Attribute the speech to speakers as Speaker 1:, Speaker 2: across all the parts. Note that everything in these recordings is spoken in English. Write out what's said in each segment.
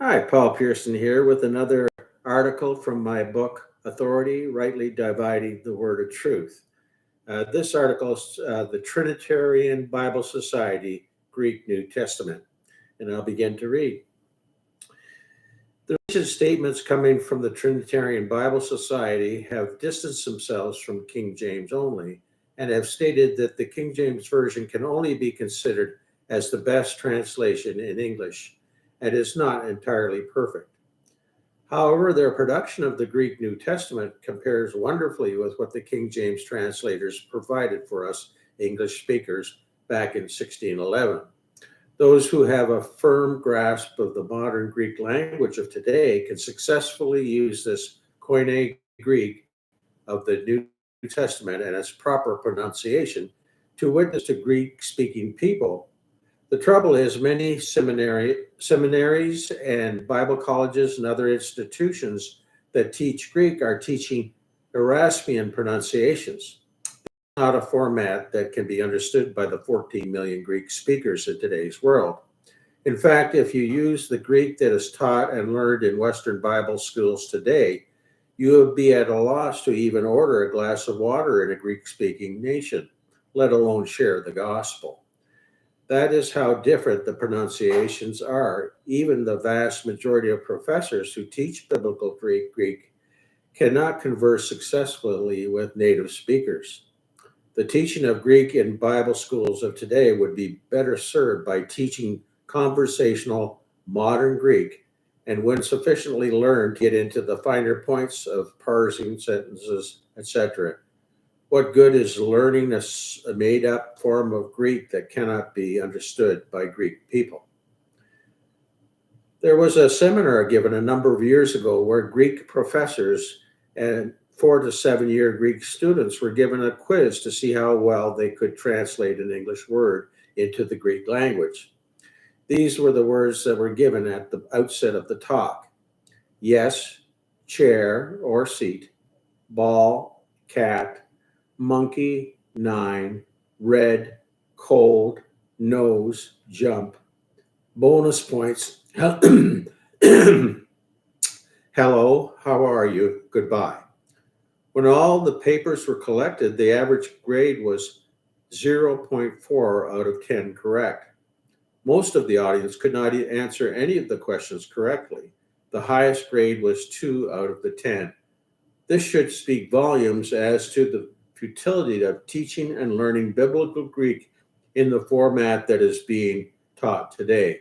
Speaker 1: Hi, Paul Pearson here with another article from my book, Authority Rightly Dividing the Word of Truth. This article is the Trinitarian Bible Society, Greek New Testament, and I'll begin to read. The recent statements coming from the Trinitarian Bible Society have distanced themselves from King James only and have stated that the King James Version can only be considered as the best translation in English and is not entirely perfect. However, their production of the Greek New Testament compares wonderfully with what the King James translators provided for us English speakers back in 1611. Those who have a firm grasp of the modern Greek language of today can successfully use this Koine Greek of the New Testament and its proper pronunciation to witness to Greek speaking people. The trouble is, many seminaries and Bible colleges and other institutions that teach Greek are teaching Erasmian pronunciations, not a format that can be understood by the 14 million Greek speakers in today's world. In fact, if you use the Greek that is taught and learned in Western Bible schools today, you would be at a loss to even order a glass of water in a Greek speaking nation, let alone share the gospel. That is how different the pronunciations are. Even the vast majority of professors who teach biblical Greek cannot converse successfully with native speakers. The teaching of Greek in Bible schools of today would be better served by teaching conversational modern Greek, and when sufficiently learned, get into the finer points of parsing sentences, etc. What good is learning a made up form of Greek that cannot be understood by Greek people? There was a seminar given a number of years ago where Greek professors and 4 to 7 year Greek students were given a quiz to see how well they could translate an English word into the Greek language. These were the words that were given at the outset of the talk: yes, chair or seat, ball, cat, monkey, 9, red, cold, nose, jump, bonus points. Hello, how are you? Goodbye. When all the papers were collected, the average grade was zero point 0.4 out of 10 correct. Most of the audience could not answer any of the questions correctly. The highest grade was 2 out of the 10. This should speak volumes as to the futility of teaching and learning biblical Greek in the format that is being taught today.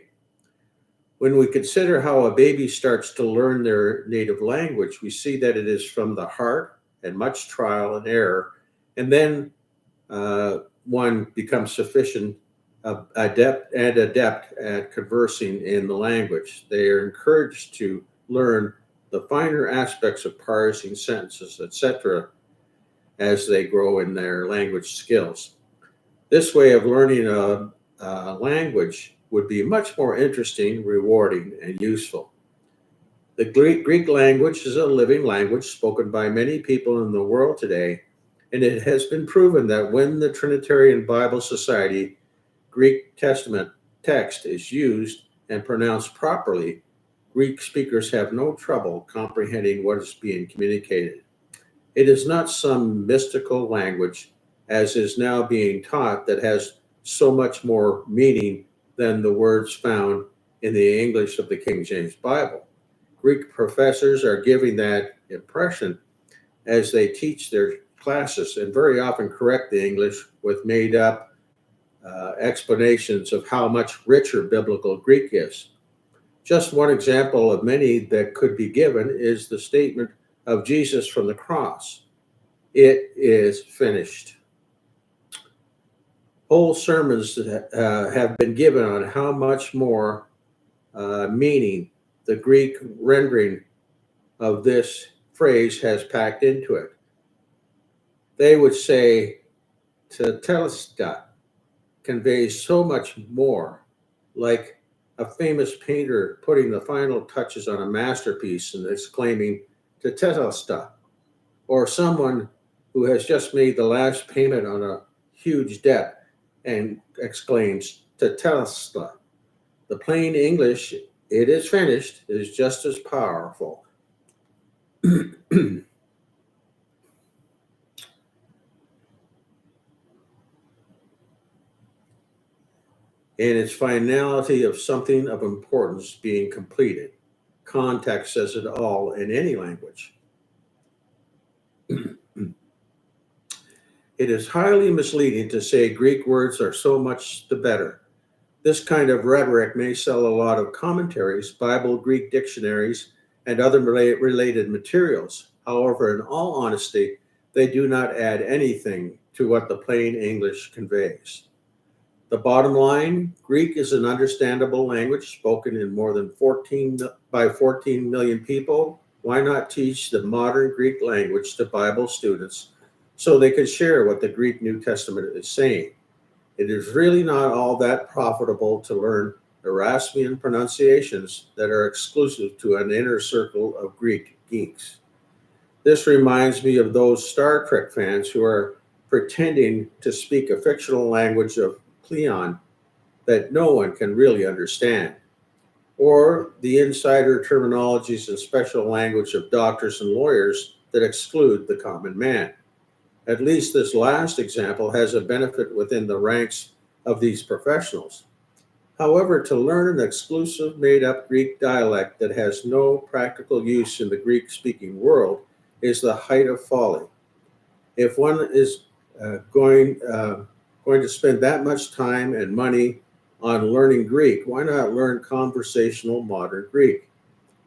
Speaker 1: When we consider how a baby starts to learn their native language, we see that it is from the heart and much trial and error, and then one becomes sufficient adept at conversing in the language. They are encouraged to learn the finer aspects of parsing sentences, etc., as they grow in their language skills. This way of learning a language would be much more interesting, rewarding, and useful. The Greek language is a living language spoken by many people in the world today, and it has been proven that when the Trinitarian Bible Society Greek Testament text is used and pronounced properly, Greek speakers have no trouble comprehending what is being communicated. It is not some mystical language, as is now being taught, that has so much more meaning than the words found in the English of the King James Bible. Greek professors are giving that impression as they teach their classes and very often correct the English with made up explanations of how much richer biblical Greek is. Just one example of many that could be given is the statement of Jesus from the cross: "It is finished." Whole sermons have been given on how much more meaning the Greek rendering of this phrase has packed into it. They would say, "Tetelestai" conveys so much more, like a famous painter putting the final touches on a masterpiece and exclaiming, "Tetelestai," or someone who has just made the last payment on a huge debt and exclaims, "Tetelestai." The plain English It is finished is just as powerful. In its finality of something of importance being completed. Context says it all in any language. It is highly misleading to say Greek words are so much the better. This kind of rhetoric may sell a lot of commentaries, Bible, Greek dictionaries, and other related materials. However, in all honesty, they do not add anything to what the plain English conveys. The bottom line, Greek is an understandable language spoken in more than 14 million people. Why not teach the modern Greek language to Bible students so they could share what the Greek New Testament is saying? It is really not all that profitable to learn Erasmian pronunciations that are exclusive to an inner circle of Greek geeks. This reminds me of those Star Trek fans who are pretending to speak a fictional language of Cleon that no one can really understand, or the insider terminologies and special language of doctors and lawyers that exclude the common man. At least this last example has a benefit within the ranks of these professionals. However, to learn an exclusive made up Greek dialect that has no practical use in the Greek speaking world is the height of folly. If one is going to spend that much time and money on learning Greek, why not learn conversational modern Greek?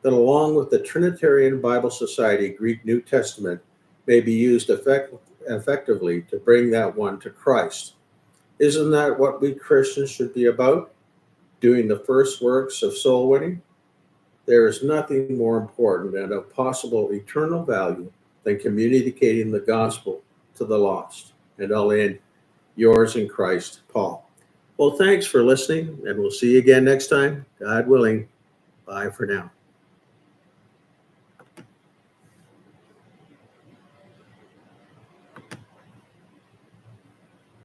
Speaker 1: That, along with the Trinitarian Bible Society Greek New Testament, may be used effectively to bring that one to Christ. Isn't that what we Christians should be about? Doing the first works of soul winning? There is nothing more important and of possible eternal value than communicating the gospel to the lost. And I'll end. Yours in Christ, Paul. Well, thanks for listening, and we'll see you again next time. God willing. Bye for now.